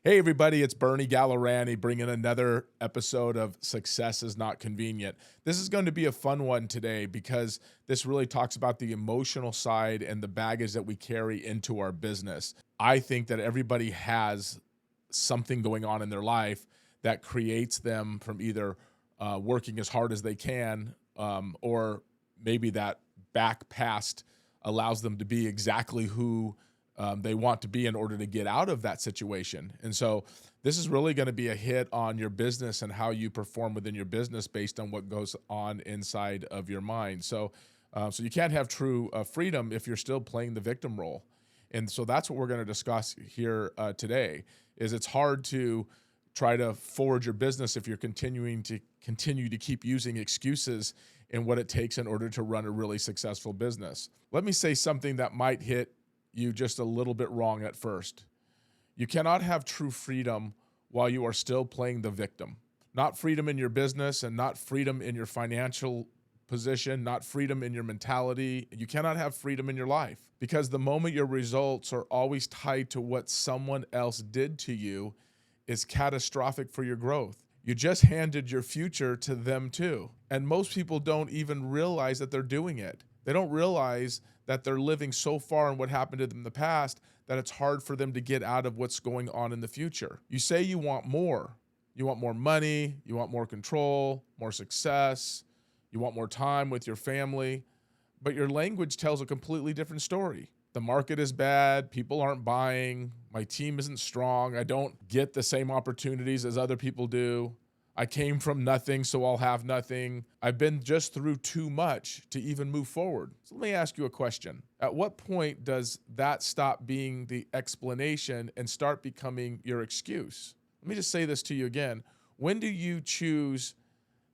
Hey, everybody, it's Bernie Gallerani bringing another episode of Success is Not Convenient. This is going to be a fun one today because this really talks about the emotional side and the baggage that we carry into our business. I think that everybody has something going on in their life that creates them from either working as hard as they can, or maybe that back past allows them to be exactly who they want to be in order to get out of that situation. And so this is really going to be a hit on your business and how you perform within your business based on what goes on inside of your mind. So you can't have true freedom if you're still playing the victim role. And so that's what we're going to discuss here today. Is it's hard to try to forward your business if you're continue to keep using excuses in what it takes in order to run a really successful business. Let me say something that might hit you just a little bit wrong at first. You cannot have true freedom while you are still playing the victim. Not freedom in your business and not freedom in your financial position, not freedom in your mentality. You cannot have freedom in your life because the moment your results are always tied to what someone else did to you is catastrophic for your growth. You just handed your future to them too. And most people don't even realize that they're doing it. They don't realize that they're living so far in what happened to them in the past that it's hard for them to get out of what's going on in the future. You say you want more. You want more money. You want more control, more success. You want more time with your family. But your language tells a completely different story. The market is bad. People aren't buying. My team isn't strong. I don't get the same opportunities as other people do. I came from nothing, so I'll have nothing. I've been just through too much to even move forward. So let me ask you a question. At what point does that stop being the explanation and start becoming your excuse? Let me just say this to you again. When do you choose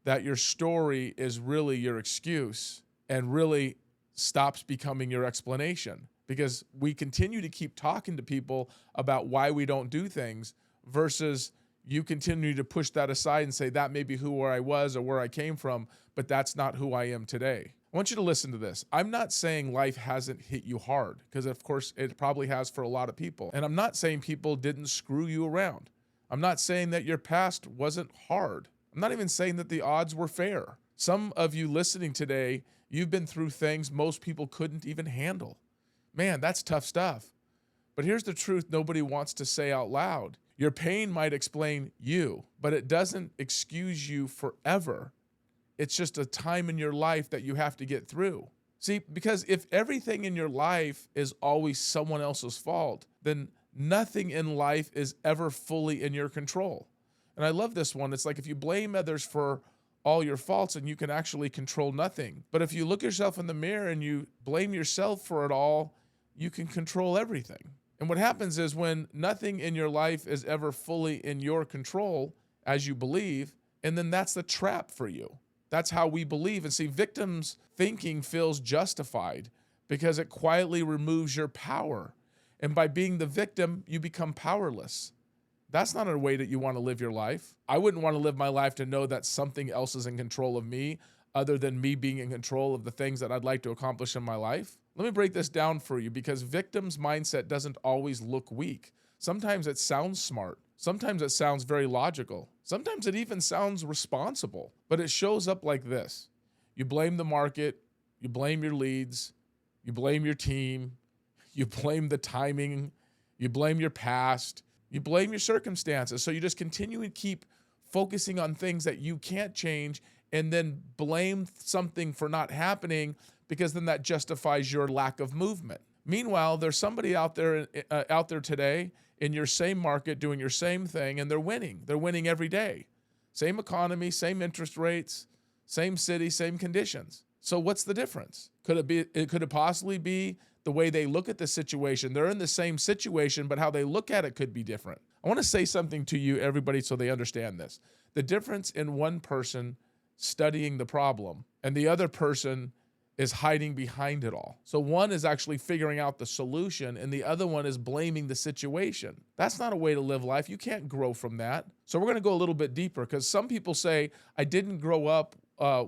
that your story is really your excuse and really stops becoming your explanation? Because we continue to keep talking to people about why we don't do things versus you continue to push that aside and say that may be where I was or where I came from, but that's not who I am today. I want you to listen to this. I'm not saying life hasn't hit you hard, because of course it probably has for a lot of people. And I'm not saying people didn't screw you around. I'm not saying that your past wasn't hard. I'm not even saying that the odds were fair. Some of you listening today, you've been through things most people couldn't even handle. Man, that's tough stuff. But here's the truth nobody wants to say out loud. Your pain might explain you, but it doesn't excuse you forever. It's just a time in your life that you have to get through. See, because if everything in your life is always someone else's fault, then nothing in life is ever fully in your control. And I love this one. It's like if you blame others for all your faults and you can actually control nothing. But if you look yourself in the mirror and you blame yourself for it all, you can control everything. And what happens is when nothing in your life is ever fully in your control, as you believe, and then that's the trap for you. That's how we believe. And see, victims thinking feels justified because it quietly removes your power. And by being the victim, you become powerless. That's not a way that you want to live your life. I wouldn't want to live my life to know that something else is in control of me other than me being in control of the things that I'd like to accomplish in my life. Let me break this down for you because victim's mindset doesn't always look weak. Sometimes it sounds smart. Sometimes it sounds very logical. Sometimes it even sounds responsible, but it shows up like this. You blame the market, you blame your leads, you blame your team, you blame the timing, you blame your past, you blame your circumstances. So you just continue to keep focusing on things that you can't change and then blame something for not happening because then that justifies your lack of movement. Meanwhile, there's somebody out there today in your same market doing your same thing and they're winning. They're winning every day. Same economy, same interest rates, same city, same conditions. So what's the difference? Could it possibly be the way they look at the situation? They're in the same situation, but how they look at it could be different. I want to say something to you, everybody, so they understand this. The difference in one person studying the problem and the other person is hiding behind it all. So one is actually figuring out the solution and the other one is blaming the situation. That's not a way to live life. You can't grow from that. So we're going to go a little bit deeper because some people say, I didn't grow up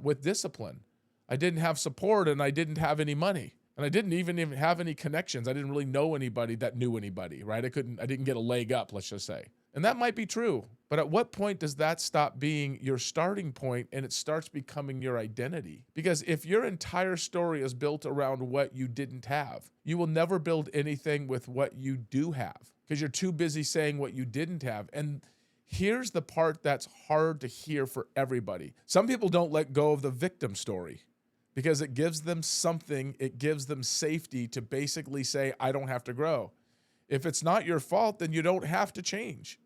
with discipline. I didn't have support and I didn't have any money. And I didn't even have any connections. I didn't really know anybody that knew anybody, right? I didn't get a leg up, let's just say. And that might be true. But at what point does that stop being your starting point and it starts becoming your identity? Because if your entire story is built around what you didn't have, you will never build anything with what you do have because you're too busy saying what you didn't have. And here's the part that's hard to hear for everybody. Some people don't let go of the victim story because it gives them something, it gives them safety to basically say, I don't have to grow. If it's not your fault, then you don't have to change.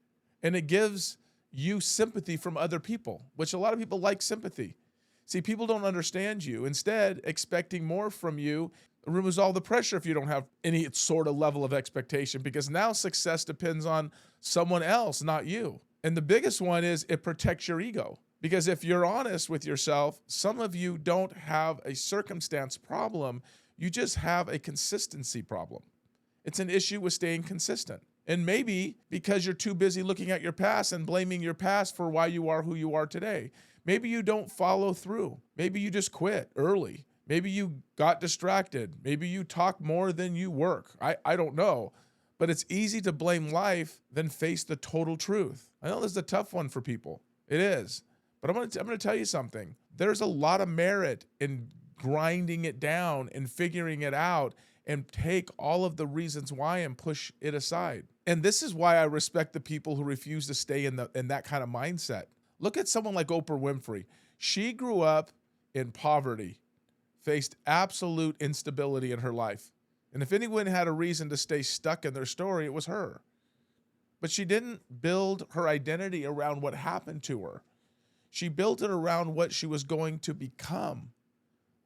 And it gives you sympathy from other people, which a lot of people like sympathy. See, people don't understand you. Instead, expecting more from you removes all the pressure if you don't have any sort of level of expectation, because now success depends on someone else, not you. And the biggest one is it protects your ego. Because if you're honest with yourself, some of you don't have a circumstance problem. You just have a consistency problem. It's an issue with staying consistent. And maybe because you're too busy looking at your past and blaming your past for why you are who you are today. Maybe you don't follow through. Maybe you just quit early. Maybe you got distracted. Maybe you talk more than you work. I don't know. But it's easy to blame life than face the total truth. I know this is a tough one for people. It is. But I'm going to tell you something. There's a lot of merit in grinding it down and figuring it out and take all of the reasons why and push it aside. And this is why I respect the people who refuse to stay in that kind of mindset. Look at someone like Oprah Winfrey. She grew up in poverty, faced absolute instability in her life. And if anyone had a reason to stay stuck in their story, it was her. But she didn't build her identity around what happened to her. She built it around what she was going to become.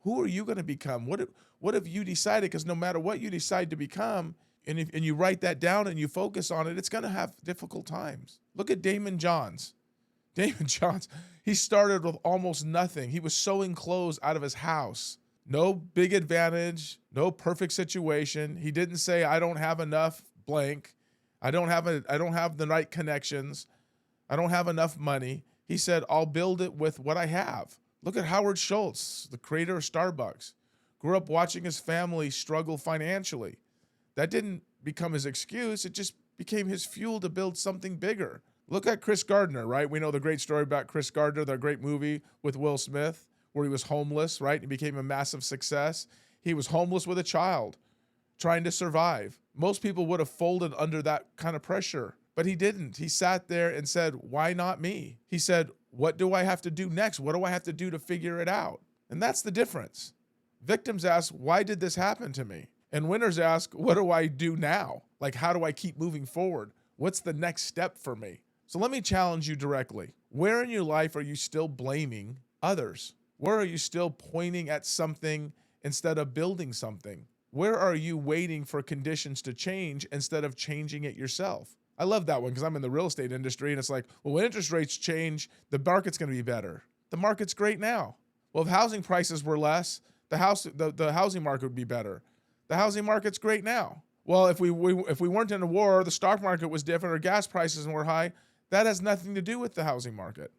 Who are you going to become? What have you decided? Because no matter what you decide to become, and you write that down and you focus on it, it's going to have difficult times. Look at Damon Johns. Damon Johns, he started with almost nothing. He was sewing clothes out of his house. No big advantage, no perfect situation. He didn't say, I don't have enough blank. I don't have the right connections. I don't have enough money. He said, I'll build it with what I have. Look at Howard Schultz, the creator of Starbucks. Grew up watching his family struggle financially. That didn't become his excuse. It just became his fuel to build something bigger. Look at Chris Gardner, right? We know the great story about Chris Gardner, the great movie with Will Smith, where he was homeless, right? He became a massive success. He was homeless with a child, trying to survive. Most people would have folded under that kind of pressure, but he didn't. He sat there and said, why not me? He said, what do I have to do next? What do I have to do to figure it out? And that's the difference. Victims ask, why did this happen to me? And winners ask, what do I do now? Like, how do I keep moving forward? What's the next step for me? So let me challenge you directly. Where in your life are you still blaming others? Where are you still pointing at something instead of building something? Where are you waiting for conditions to change instead of changing it yourself? I love that one because I'm in the real estate industry and it's like, well, when interest rates change, the market's going to be better. The market's great now. Well, if housing prices were less, the housing market would be better. The housing market's great now. Well, if we weren't in a war, the stock market was different or gas prices were high, that has nothing to do with the housing market.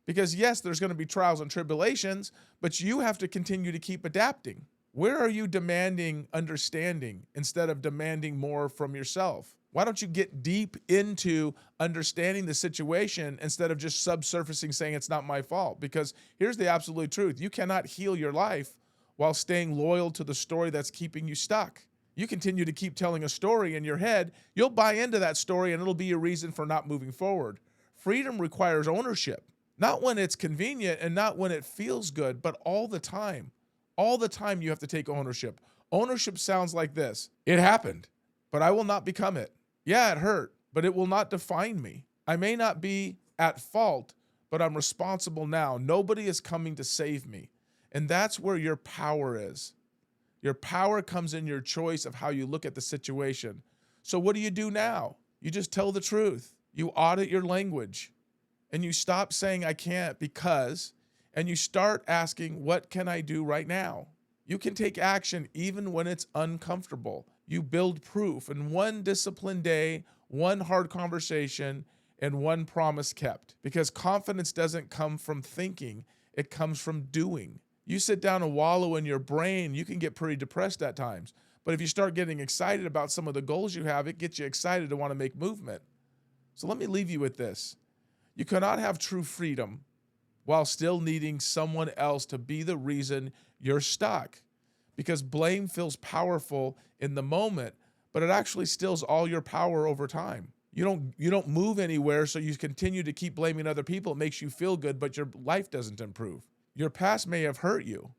Because yes, there's going to be trials and tribulations, but you have to continue to keep adapting. Where are you demanding understanding instead of demanding more from yourself? Why don't you get deep into understanding the situation instead of just subsurfacing saying it's not my fault? Because here's the absolute truth. You cannot heal your life while staying loyal to the story that's keeping you stuck. You continue to keep telling a story in your head, you'll buy into that story and it'll be a reason for not moving forward. Freedom requires ownership, not when it's convenient and not when it feels good, but all the time. All the time you have to take ownership. Ownership sounds like this. It happened, but I will not become it. Yeah, it hurt, but it will not define me. I may not be at fault, but I'm responsible now. Nobody is coming to save me. And that's where your power is. Your power comes in your choice of how you look at the situation. So what do you do now? You just tell the truth. You audit your language and you stop saying I can't because, and you start asking, what can I do right now? You can take action even when it's uncomfortable. You build proof in one disciplined day, one hard conversation, and one promise kept. Because confidence doesn't come from thinking, it comes from doing. You sit down and wallow in your brain, you can get pretty depressed at times. But if you start getting excited about some of the goals you have, it gets you excited to want to make movement. So let me leave you with this. You cannot have true freedom while still needing someone else to be the reason you're stuck. Because blame feels powerful in the moment, but it actually steals all your power over time. You don't move anywhere, so you continue to keep blaming other people. It makes you feel good, but your life doesn't improve. Your past may have hurt you.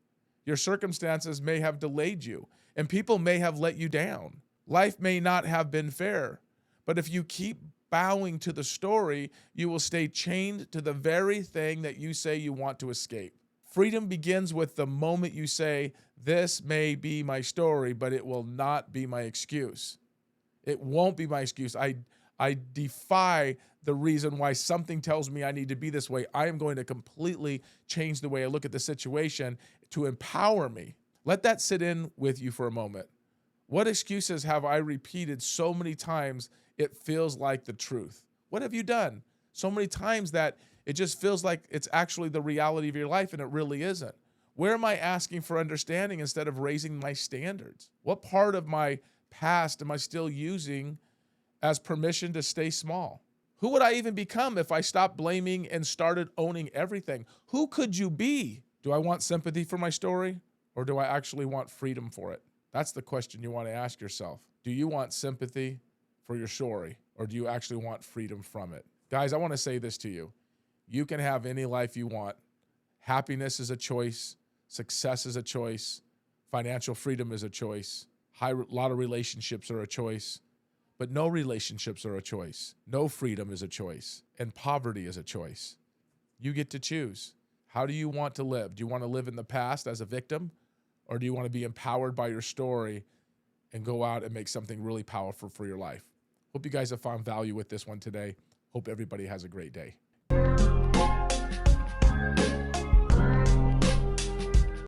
Your circumstances may have delayed you, and people may have let you down. Life may not have been fair, but if you keep bowing to the story, you will stay chained to the very thing that you say you want to escape. Freedom begins with the moment you say, "This may be my story, but it will not be my excuse." It won't be my excuse. I defy the reason why something tells me I need to be this way. I am going to completely change the way I look at the situation to empower me. Let that sit in with you for a moment. What excuses have I repeated so many times it feels like the truth? What have you done so many times that it just feels like it's actually the reality of your life and it really isn't? Where am I asking for understanding instead of raising my standards? What part of my past am I still using as permission to stay small? Who would I even become if I stopped blaming and started owning everything? Who could you be? Do I want sympathy for my story, or do I actually want freedom for it? That's the question you want to ask yourself. Do you want sympathy for your story, or do you actually want freedom from it? Guys, I want to say this to you. You can have any life you want. Happiness is a choice. Success is a choice. Financial freedom is a choice. A lot of relationships are a choice. But no relationships are a choice. No freedom is a choice. And poverty is a choice. You get to choose. How do you want to live? Do you want to live in the past as a victim? Or do you want to be empowered by your story and go out and make something really powerful for your life? Hope you guys have found value with this one today. Hope everybody has a great day.